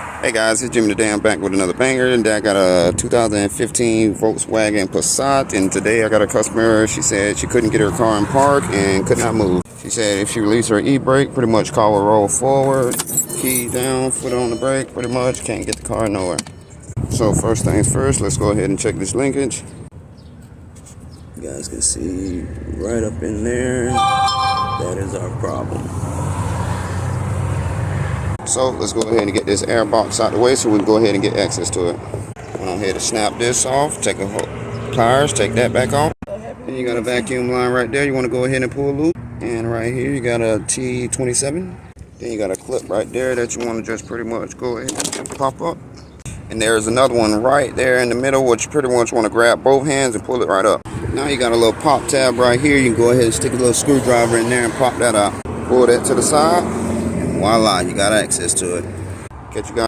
Hey guys, it's Jimmy today. I'm back with another banger. And I got a 2015 Volkswagen Passat, and today I got a customer. She said she couldn't get her car in park and could not move. She said if she released her e-brake, pretty much car will roll forward, key down, foot on the brake, pretty much can't get the car nowhere. So first things first, let's go ahead and check this linkage. You guys can see right up in there, that is our problem. So let's go ahead and get this air box out the way so we can go ahead and get access to it. Go ahead and snap this off, take a pliers, take that back off. Then you got a vacuum line right there. You want to go ahead and pull a loop. And right here you got a T27. Then you got a clip right there that you want to just pretty much go ahead and pop up. And there's another one right there in the middle, which you pretty much want to grab both hands and pull it right up. Now you got a little pop tab right here. You can go ahead and stick a little screwdriver in there and pop that out. Pull that to the side. Voila, you got access to it. Catch you guys.